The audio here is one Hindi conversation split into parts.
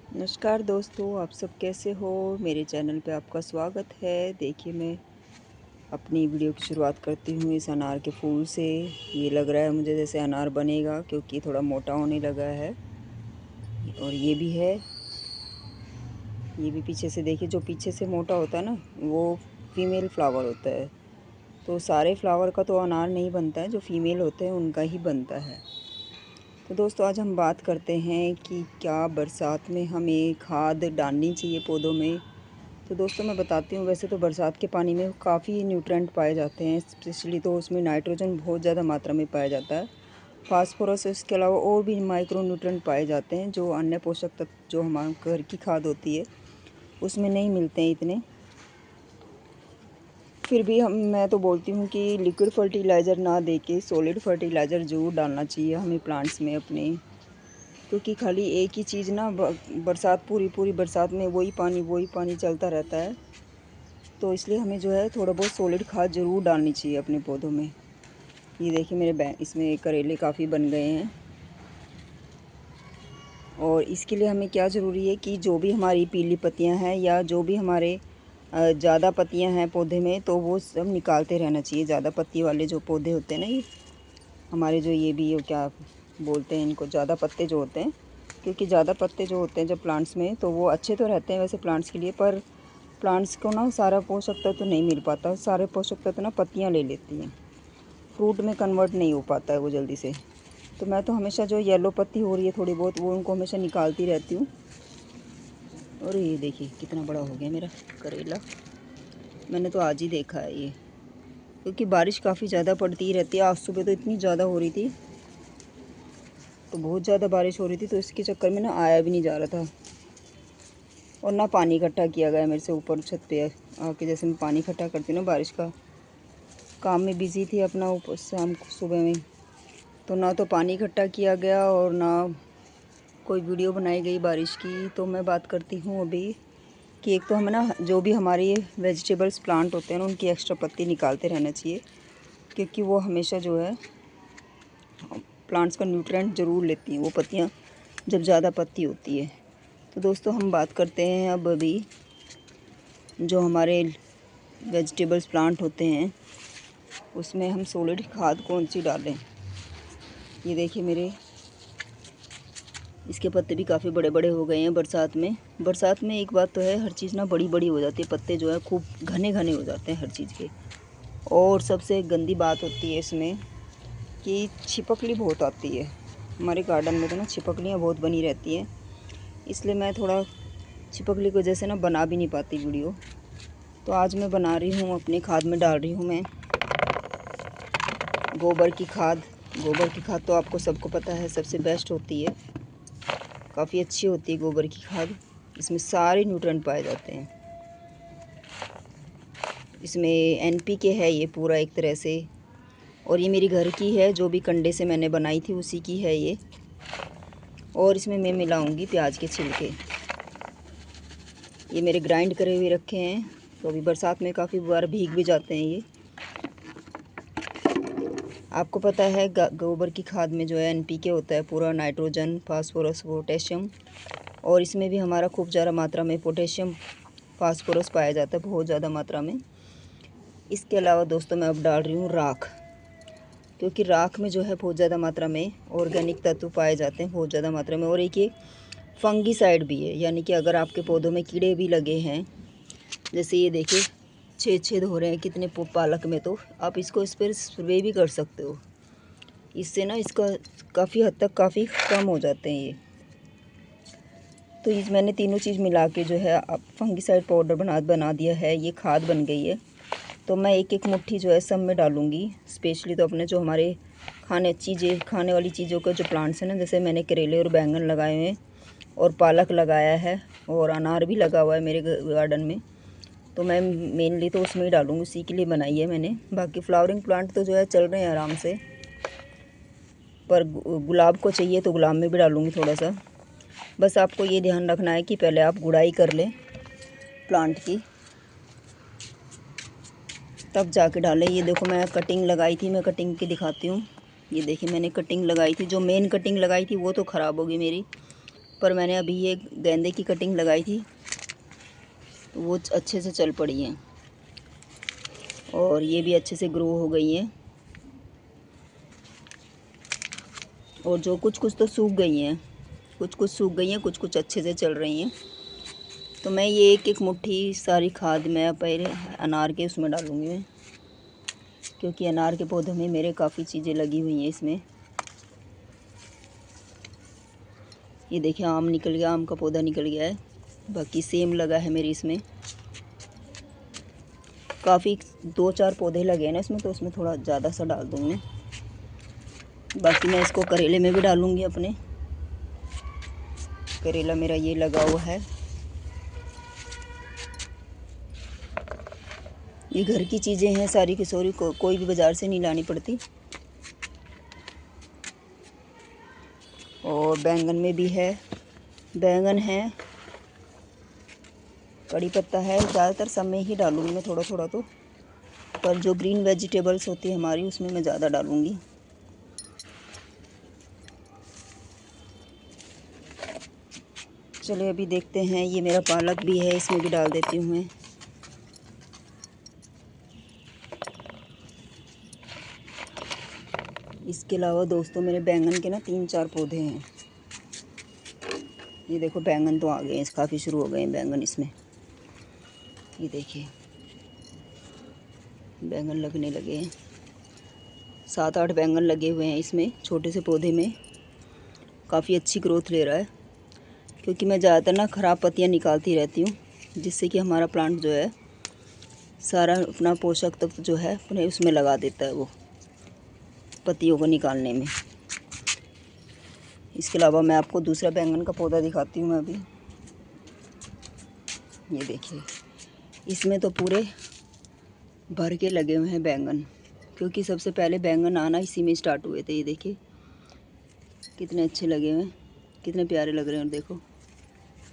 नमस्कार दोस्तों, आप सब कैसे हो। मेरे चैनल पे आपका स्वागत है। देखिए, मैं अपनी वीडियो की शुरुआत करती हूँ इस अनार के फूल से। ये लग रहा है मुझे जैसे अनार बनेगा, क्योंकि थोड़ा मोटा होने लगा है। और ये भी है, ये भी पीछे से देखिए, जो पीछे से मोटा होता है ना, वो फीमेल फ्लावर होता है। तो सारे फ्लावर का तो अनार नहीं बनता है, जो फीमेल होते हैं उनका ही बनता है। तो दोस्तों, आज हम बात करते हैं कि क्या बरसात में हमें खाद डालनी चाहिए पौधों में। तो दोस्तों, मैं बताती हूँ। वैसे तो बरसात के पानी में काफ़ी न्यूट्रेंट पाए जाते हैं, स्पेशली तो उसमें नाइट्रोजन बहुत ज़्यादा मात्रा में पाया जाता है। फास्फोरस, इसके अलावा और भी माइक्रो न्यूट्रेंट पाए जाते हैं, जो अन्य पोषक तत्व जो हमारे घर की खाद होती है उसमें नहीं मिलते हैं इतने। फिर भी मैं तो बोलती हूँ कि लिक्विड फर्टिलाइज़र ना दे के सॉलिड फर्टिलाइज़र ज़रूर डालना चाहिए हमें प्लांट्स में अपने। क्योंकि खाली एक ही चीज़ ना, बरसात पूरी बरसात में वही पानी चलता रहता है। तो इसलिए हमें जो है थोड़ा बहुत सॉलिड खाद ज़रूर डालनी चाहिए अपने पौधों में। ये देखिए, मेरे इसमें करेले काफ़ी बन गए हैं। और इसके लिए हमें क्या ज़रूरी है कि जो भी हमारी पीली पत्तियां हैं या जो भी हमारे ज़्यादा पत्तियां हैं पौधे में, तो वो सब निकालते रहना चाहिए। ज़्यादा पत्ती वाले जो पौधे होते हैं ना, ये हमारे जो ये भी क्या बोलते हैं इनको, ज़्यादा पत्ते जो होते हैं। क्योंकि ज़्यादा पत्ते जो होते हैं जब प्लांट्स में, तो वो अच्छे तो रहते हैं वैसे प्लांट्स के लिए, पर प्लांट्स को ना सारा पोषक तत्व तो नहीं मिल पाता। सारे पोषक तत्व ना पत्तियाँ ले लेती हैं, फ्रूट में कन्वर्ट नहीं हो पाता है वो जल्दी से। तो मैं तो हमेशा जो येलो पत्ती हो रही है थोड़ी बहुत, वो उनको हमेशा निकालती रहती हूँ। और ये देखिए कितना बड़ा हो गया मेरा करेला। मैंने तो आज ही देखा है ये, क्योंकि बारिश काफ़ी ज़्यादा पड़ती ही रहती है। आज सुबह तो इतनी ज़्यादा हो रही थी, तो बहुत ज़्यादा बारिश हो रही थी, तो इसके चक्कर में ना आया भी नहीं जा रहा था। और ना पानी इकट्ठा किया गया मेरे से ऊपर छत पे आके। जैसे मैं पानी इकट्ठा करती हूँ ना बारिश का, काम में बिज़ी थी अपना ऊपर शाम को सुबह में, तो ना तो पानी इकट्ठा किया गया और ना कोई वीडियो बनाई गई बारिश की। तो मैं बात करती हूँ अभी कि एक तो हमें ना जो भी हमारे वेजिटेबल्स प्लांट होते हैं ना, उनकी एक्स्ट्रा पत्ती निकालते रहना चाहिए। क्योंकि वो हमेशा जो है प्लांट्स का न्यूट्रिएंट ज़रूर लेती हैं वो पत्तियाँ, जब ज़्यादा पत्ती होती है। तो दोस्तों, हम बात करते हैं अब अभी जो हमारे वेजिटेबल्स प्लांट होते हैं, उसमें हम सॉलिड खाद कौन सी डालें। ये देखिए मेरे इसके पत्ते भी काफ़ी बड़े बड़े हो गए हैं बरसात में। बरसात में एक बात तो है, हर चीज़ ना बड़ी बड़ी हो जाती है, पत्ते जो है खूब घने घने हो जाते हैं हर चीज़ के। और सबसे गंदी बात होती है इसमें कि छिपकली बहुत आती है। हमारे गार्डन में तो ना छिपकलियाँ बहुत बनी रहती हैं, इसलिए मैं थोड़ा छिपकली की वजह से ना बना भी नहीं पाती वीडियो। तो आज मैं बना रही हूँ, अपने खाद में डाल रही हूँ मैं गोबर की खाद। गोबर की खाद तो आपको सबको पता है सबसे बेस्ट होती है, काफ़ी अच्छी होती है गोबर की खाद। इसमें सारे न्यूट्रिएंट पाए जाते हैं। इसमें एनपीके है ये पूरा एक तरह से। और ये मेरी घर की है, जो भी कंडे से मैंने बनाई थी उसी की है ये। और इसमें मैं मिलाऊंगी प्याज के छिलके। ये मेरे ग्राइंड करे हुए रखे हैं, तो अभी बरसात में काफ़ी बार भीग भी जाते हैं ये। आपको पता है गोबर की खाद में जो है एनपीके होता है पूरा, नाइट्रोजन, फास्फोरस, पोटेशियम। और इसमें भी हमारा खूब ज़्यादा मात्रा में पोटेशियम, फास्फोरस पाया जाता है, बहुत ज़्यादा मात्रा में। इसके अलावा दोस्तों, मैं अब डाल रही हूँ राख। क्योंकि राख में जो है बहुत ज़्यादा मात्रा में ऑर्गेनिक तत्व पाए जाते हैं, बहुत ज़्यादा मात्रा में। और एक ये फंगीसाइड भी है, यानी कि अगर आपके पौधों में कीड़े भी लगे हैं, जैसे ये देखिए छेद छेद हो रहे हैं कितने पालक में, तो आप इसको इस पर स्प्रे भी कर सकते हो। इससे ना इसका काफ़ी हद तक काफ़ी कम हो जाते हैं ये। तो इस मैंने तीनों चीज़ मिला के जो है अब फंगीसाइड पाउडर बना दिया है, ये खाद बन गई है। तो मैं एक एक मुट्ठी जो है सब में डालूँगी। स्पेशली तो अपने जो हमारे खाने वाली चीज़ों के जो प्लांट्स हैं ना, जैसे मैंने करेले और बैंगन लगाए हुए हैं और पालक लगाया है और अनार भी लगा हुआ है मेरे गार्डन में। तो मैं मेनली तो उसमें ही डालूँगी, उसी के लिए बनाई है मैंने। बाकी फ्लावरिंग प्लांट तो जो है चल रहे हैं आराम से, पर गुलाब को चाहिए तो गुलाब में भी डालूँगी थोड़ा सा। बस आपको ये ध्यान रखना है कि पहले आप गुड़ाई कर लें प्लांट की, तब जाके डालें। ये देखो मैं कटिंग लगाई थी, मैं कटिंग की दिखाती हूँ। ये देखिए मैंने कटिंग लगाई थी, जो मेन कटिंग लगाई थी वो तो ख़राब हो गई मेरी। पर मैंने अभी ये गेंदे की कटिंग लगाई थी तो वो अच्छे से चल पड़ी हैं और ये भी अच्छे से ग्रो हो गई हैं। और जो कुछ कुछ तो सूख गई हैं, कुछ कुछ अच्छे से चल रही हैं। तो मैं ये एक एक मुट्ठी सारी खाद मैं पहले अनार के उसमें डालूँगी मैं, क्योंकि अनार के पौधों में मेरे काफ़ी चीज़ें लगी हुई हैं इसमें। ये देखिए आम निकल गया, आम का पौधा निकल गया है। बाकी सेम लगा है मेरी इसमें, काफ़ी 2-4 पौधे लगे हैं ना इसमें, तो उसमें थोड़ा ज़्यादा सा डाल दूँगी मैं। बाकी मैं इसको करेले में भी डालूँगी अपने। करेला मेरा ये लगा हुआ है। ये घर की चीज़ें हैं सारी की सारी, कोई भी बाज़ार से नहीं लानी पड़ती। और बैंगन में भी है, बैंगन है, कड़ी पत्ता है। ज़्यादातर सब में ही डालूँगी मैं थोड़ा थोड़ा तो, पर जो ग्रीन वेजिटेबल्स होती है हमारी उसमें मैं ज़्यादा डालूँगी। चलिए अभी देखते हैं, ये मेरा पालक भी है, इसमें भी डाल देती हूँ मैं। इसके अलावा दोस्तों मेरे बैंगन के ना 3-4 पौधे हैं। ये देखो बैंगन तो आ गए हैं, काफ़ी शुरू हो गए हैं बैंगन इसमें। ये देखिए बैंगन लगने लगे हैं, 7-8 बैंगन लगे हुए हैं इसमें, छोटे से पौधे में। काफ़ी अच्छी ग्रोथ ले रहा है, क्योंकि मैं ज़्यादातर ना ख़राब पत्तियाँ निकालती रहती हूँ, जिससे कि हमारा प्लांट जो है सारा अपना पोषक तत्व जो है अपने उसमें लगा देता है, वो पत्तियों को निकालने में। इसके अलावा मैं आपको दूसरा बैंगन का पौधा दिखाती हूँ मैं अभी। ये देखिए इसमें तो पूरे भर के लगे हुए हैं बैंगन, क्योंकि सबसे पहले बैंगन आना इसी में स्टार्ट हुए थे। ये देखिए कितने अच्छे लगे हुए हैं, कितने प्यारे लग रहे हैं। देखो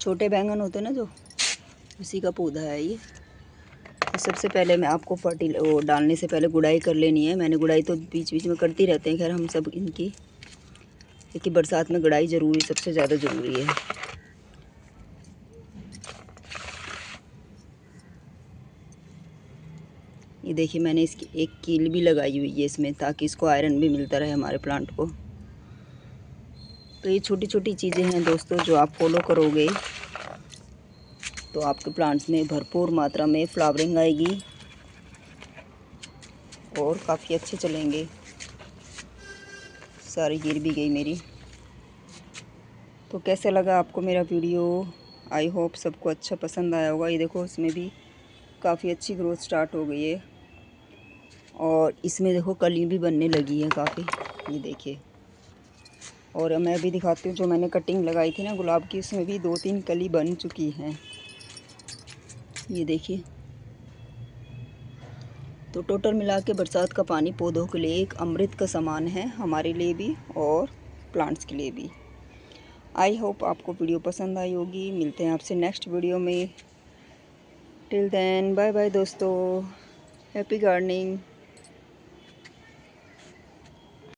छोटे बैंगन होते हैं ना जो, उसी का पौधा है ये। तो सबसे पहले मैं आपको वो डालने से पहले गुड़ाई कर लेनी है। मैंने गुड़ाई तो बीच बीच में करती रहते हैं खैर हम सब इनकी, क्योंकि बरसात में गुड़ाई ज़रूरी, सबसे ज़्यादा ज़रूरी है। ये देखिए मैंने इसकी एक कील भी लगाई हुई है इसमें, ताकि इसको आयरन भी मिलता रहे हमारे प्लांट को। तो ये छोटी छोटी चीज़ें हैं दोस्तों, जो आप फॉलो करोगे तो आपके प्लांट्स में भरपूर मात्रा में फ्लावरिंग आएगी और काफ़ी अच्छे चलेंगे। सारी गिर भी गई मेरी। तो कैसे लगा आपको मेरा वीडियो? आई होप सबको अच्छा पसंद आया होगा। ये देखो इसमें भी काफ़ी अच्छी ग्रोथ स्टार्ट हो गई है, और इसमें देखो कली भी बनने लगी है काफ़ी। ये देखिए, और मैं भी दिखाती हूँ, जो मैंने कटिंग लगाई थी ना गुलाब की, उसमें भी 2-3 कली बन चुकी हैं। ये देखिए। तो टोटल मिला के बरसात का पानी पौधों के लिए एक अमृत का समान है, हमारे लिए भी और प्लांट्स के लिए भी। आई होप आपको वीडियो पसंद आई होगी। मिलते हैं आपसे नेक्स्ट वीडियो में। टिल देन बाय बाय दोस्तों, हैप्पी गार्डनिंग।